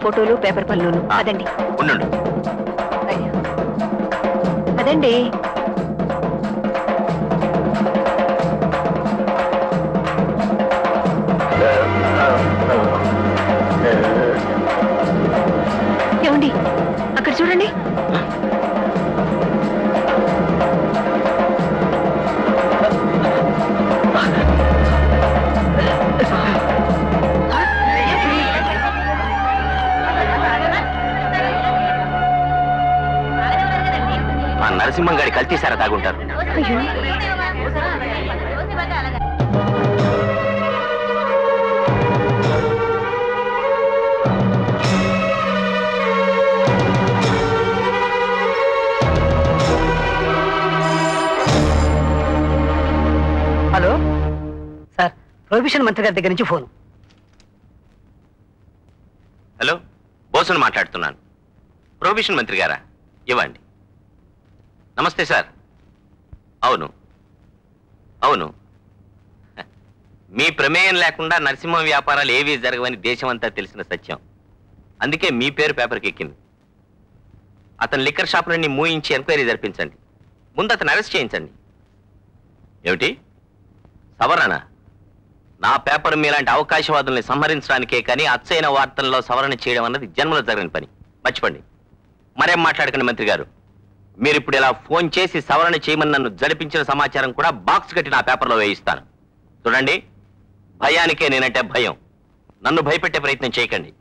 ఫోటోలు పేపర్ పనులు. అదండి ఉండండి. అదండి. ఏమండి అక్కడ చూడండి. నరసింహం గారి కల్తీసారా తాగుంటారు. హలో సార్, ప్రొహిబిషన్ మంత్రి గారి దగ్గర నుంచి ఫోన్. హలో, బోసును మాట్లాడుతున్నాను. ప్రొహిబిషన్ మంత్రి గారా? ఇవ్వండి. నమస్తే సార్. అవును అవును, మీ ప్రమేయం లేకుండా నరసింహం వ్యాపారాలు ఏవీ జరగవని దేశమంతా తెలిసిన సత్యం. అందుకే మీ పేరు పేపర్కి ఎక్కింది. అతను లిక్కర్ షాపులన్నీ మూయించి ఎంక్వైరీ జరిపించండి. ముందు అతను అరెస్ట్ చేయించండి. ఏమిటి సవరణ? నా పేపర్ మీలాంటి అవకాశవాదుల్ని సంహరించడానికే కానీ అచ్చైన వార్తల్లో సవరణ చేయడం అన్నది జన్మలో జరిగిన పని. మర్చిపోండి. మరేం మాట్లాడకండి మంత్రి గారు. మీరు ఇప్పుడు ఇలా ఫోన్ చేసి సవరణ చేయమని నన్ను జడిపించిన సమాచారం కూడా బాక్స్ కట్టి నా పేపర్లో వేయిస్తాను. చూడండి, భయానికే నేనంటే భయం. నన్ను భయపెట్టే ప్రయత్నం చేయకండి.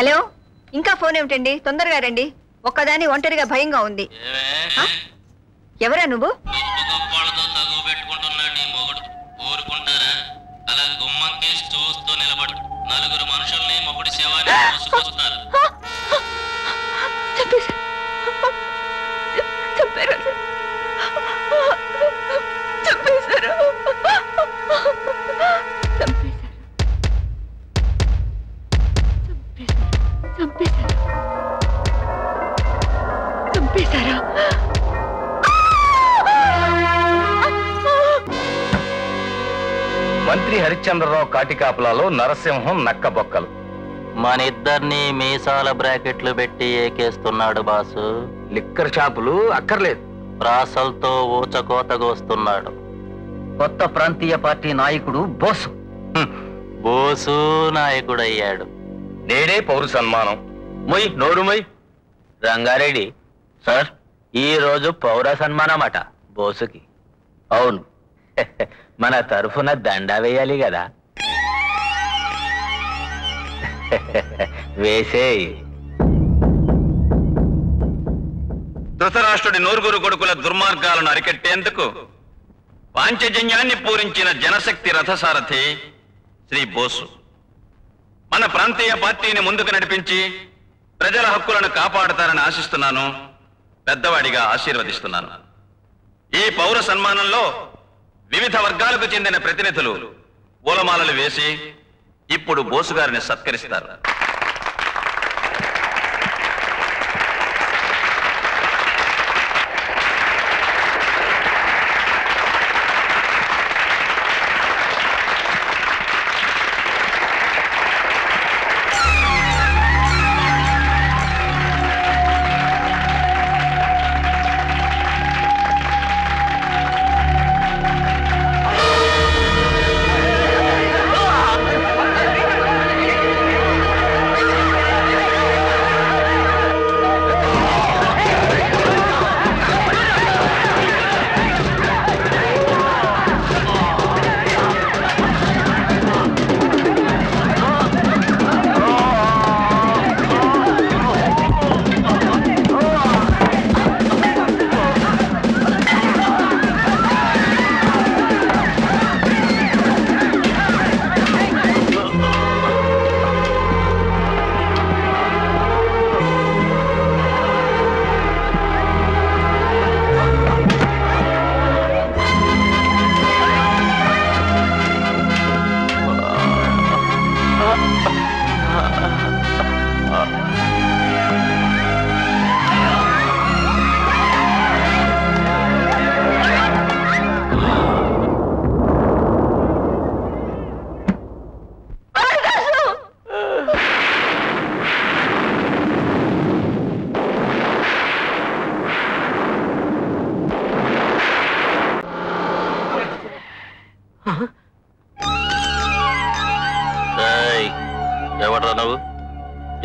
హలో, ఇంకా ఫోన్ ఏమిటండి? తొందరగా రండి. ఒక్కదాని ఒంటరిగా భయంగా ఉంది. ఎవరా నువ్వు? నలుగురు మనుషుల్ని మొగుడి శవాన్ని మోసుకొస్తారు. మంత్రి హరిశ్చంద్రరావు కాటికాపులలో నరసింహం నక్కబొక్కలు. మన ఇద్దరిని మీసాల బ్రాకెట్లు పెట్టి ఏకేస్తున్నాడు బాసు. లిక్కర్ షాపులు అక్కర్లేదు, ప్రాసలతో ఊచకోతగోస్తున్నాడు. కొత్త ప్రాంతీయ పార్టీ నాయకుడు బోసు. బోసు నాయకుడయ్యాడు. నేడే పౌర సన్మానం. మొయ్ నోరు మొయ్. రంగారెడ్డి సార్, ఈ రోజు పౌర సన్మానం అట బోసుకి. అవును. మన తరఫున దండ వేయాలి కదా. వేసేయి. ధృతరాష్ట్రుడి నూరుగురు కొడుకుల దుర్మార్గాలను అరికట్టేందుకు పాంచజన్యాన్ని పూరించిన జనశక్తి రథసారథి శ్రీ బోసు మన ప్రాంతీయ పార్టీని ముందుకు నడిపించి ప్రజల హక్కులను కాపాడతారని ఆశిస్తున్నాను. పెద్దవాడిగా ఆశీర్వదిస్తున్నాను. ఈ పౌర సన్మానంలో వివిధ వర్గాలకు చెందిన ప్రతినిధులు పూలమాలలు వేసి ఇప్పుడు బోసు గారిని సత్కరిస్తారు.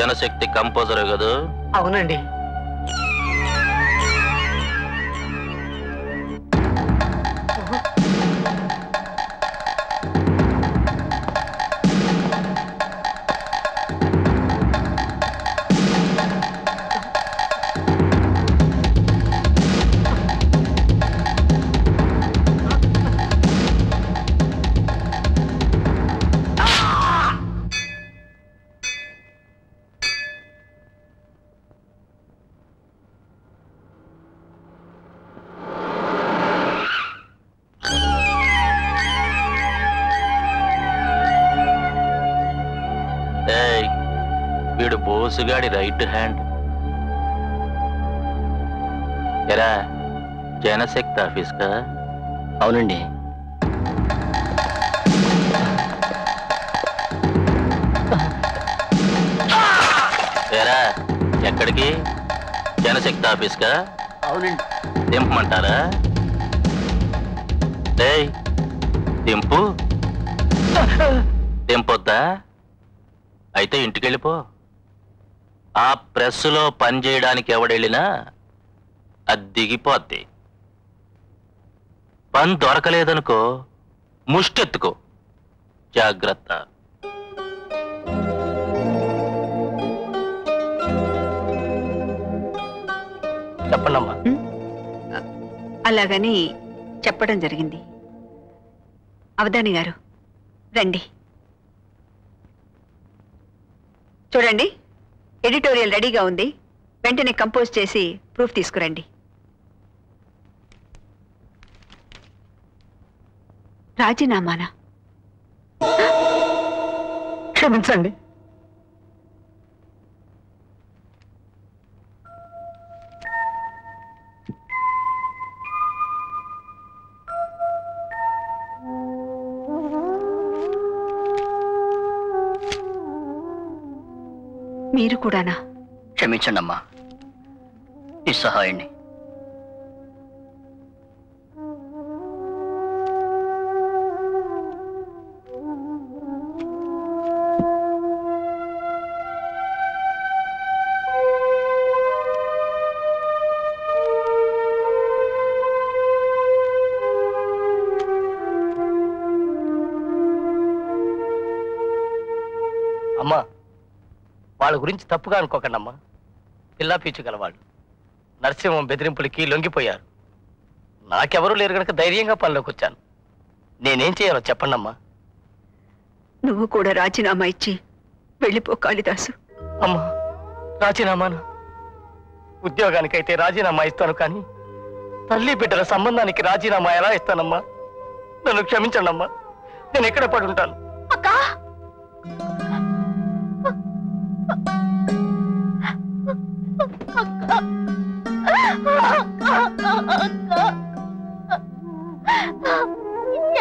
జనశక్తి కంపోజర్ కదా? అవునండి. వీడు బోసుగాడి రైట్ హ్యాండ్. ఎరా జనశక్తి ఆఫీస్ కా? అవునండి. ఎరా ఎక్కడికి? జనశక్తి ఆఫీస్ కా? అవునండి. దింపమంటారా? దింపు. దింపొద్దా? అయితే ఇంటికెళ్ళిపో. ఆ ప్రెస్సులో పని చేయడానికి ఎవడెళ్ళినా అది దిగిపోద్ది. పని దొరకలేదనుకో ముష్టెత్తుకో. జాగ్రత్త. చెప్పండమ్మా. అలాగని చెప్పడం జరిగింది. అవధాని గారు రండి. చూడండి, ఎడిటోరియల్ రెడీగా ఉంది. వెంటనే కంపోజ్ చేసి ప్రూఫ్ తీసుకురండి. రాజీనామానా? క్షమించండి. మీరు కూడానా? క్షమించండి అమ్మా, నిస్సహాయుణ్ణి. అమ్మా, వాళ్ళ గురించి తప్పుగా అనుకోకండి అమ్మా. పిల్లా పీచుగలవాళ్ళు. నరసింహం బెదిరింపులకి లొంగిపోయారు. నాకెవరూ లేరు గనక ధైర్యంగా పనిలోకి వచ్చాను. నేనేం చేయాలో చెప్పండి అమ్మా. నువ్వు కూడా రాజీనామా ఇచ్చి వెళ్ళిపో కాళిదాసు. అమ్మా, రాజీనామానా? ఉద్యోగానికైతే రాజీనామా ఇస్తాను, కానీ తల్లి బిడ్డల సంబంధానికి రాజీనామా ఎలా ఇస్తానమ్మా? నన్ను క్షమించండి అమ్మా. నేను ఎక్కడ పడి ఉంటాను.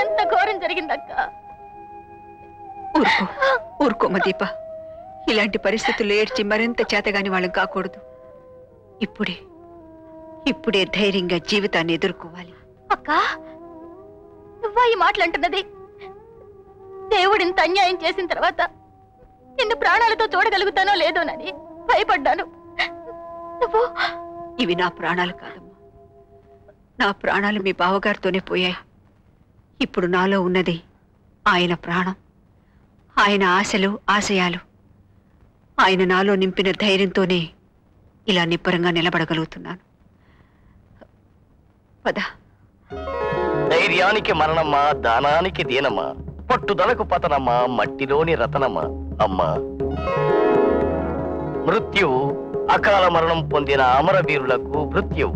ఎంత ఘోరం జరిగిందక్క. ఊరుకో ఊరుకోమ దీప. ఇలాంటి పరిస్థితుల్లో ఏడ్చి మరింత చేతగాని వాళ్ళం కాకూడదు. ఇప్పుడే ధైర్యంగా జీవితాన్ని ఎదుర్కోవాలి. అక్క, నువ్వా ఈ మాటలంటున్నది? దేవుడు ఇంత అన్యాయం చేసిన తర్వాత నిన్ను ప్రాణాలతో చూడగలుగుతానో లేదోనని భయపడ్డాను. నువ్వు ఇవి నా ప్రాణాలు కాదమ్మా. నా ప్రాణాలు మీ బావగారితోనే పోయాయి. ఇప్పుడు నాలో ఉన్నది ఆయన ప్రాణం, ఆయన ఆశలు ఆశయాలు. ఆయన నాలో నింపిన ధైర్యంతోనే ఇలా నిబ్బరంగా నిలబడగలుగుతున్నాను. పద. ధైర్యానికి మరణమ్మా, దానానికి దీనమ్మా, పట్టుదలకు పతనమ్మా, మట్టిలోని రతనమ్మా. అమ్మా, మృత్యువు అకాల మరణం పొందిన అమరవీరులకు మృత్యువు.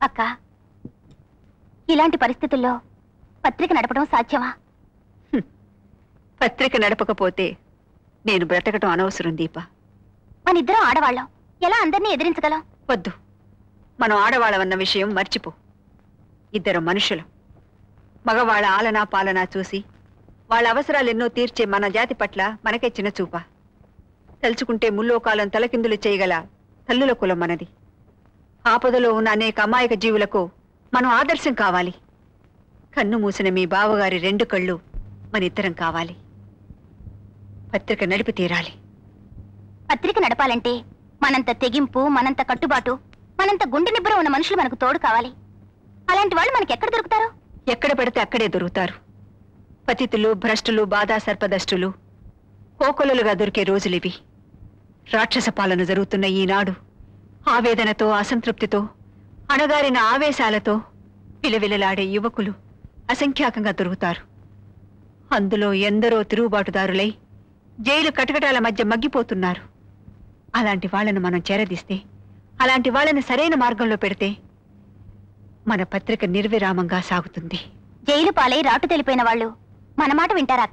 అక్క, ఇలాంటి పరిస్థితుల్లో పత్రిక నడపడం సాధ్యమా? పత్రిక నడపకపోతే నేను బ్రతకటం అనవసరం దీప. మనిద్దరం ఆడవాళ్ళం, ఎలా అందరినీ ఎదిరించగలం? వద్దు, మనం ఆడవాళ్ళమన్న విషయం మర్చిపో. ఇద్దరు మనుషులం. మగవాళ్ళ ఆలనా పాలనా చూసి వాళ్ళ అవసరాలెన్నో తీర్చే మన జాతి పట్ల మనకే చిన్న చూప. తలుచుకుంటే ముల్లోకాలం తలకిందులు చేయగల తల్లుల కులం మనది. ఆపదలో ఉన్న అనేక అమాయక జీవులకు మనం ఆదర్శం కావాలి. కన్ను మూసిన మీ బావగారి 2 కళ్ళు మన ఇద్దరం కావాలి. పత్రిక నడిపి తీరాలి. పత్రిక నడపాలంటే మనంత తెగింపు, మనంత కట్టుబాటు, మనంత గుండె నిబ్బరం ఉన్న మనుషులు మనకు తోడు కావాలి. అలాంటి వాళ్ళు మనకి ఎక్కడ దొరుకుతారు? ఎక్కడ పడితే అక్కడే దొరుకుతారు. పతితులు, భ్రష్టులు, బాధా సర్పదష్టులు కోకొలలుగా దొరికే రోజులివి. రాక్షస పాలన జరుగుతున్న ఈనాడు ఆవేదనతో, అసంతృప్తితో, అణగారిన ఆవేశాలతో విలవిలలాడే యువకులు అసంఖ్యాకంగా దొరుకుతారు. అందులో ఎందరో తిరుగుబాటుదారులై జైలు కటకటాల మధ్య మగ్గిపోతున్నారు. అలాంటి వాళ్లను మనం చేరదీస్తే, అలాంటి వాళ్ళని సరైన మార్గంలో పెడితే మన పత్రిక నిర్విరామంగా సాగుతుంది. జైలు పాలై రాటు తెలిపోయిన వాళ్ళు మన మాట వింటారా?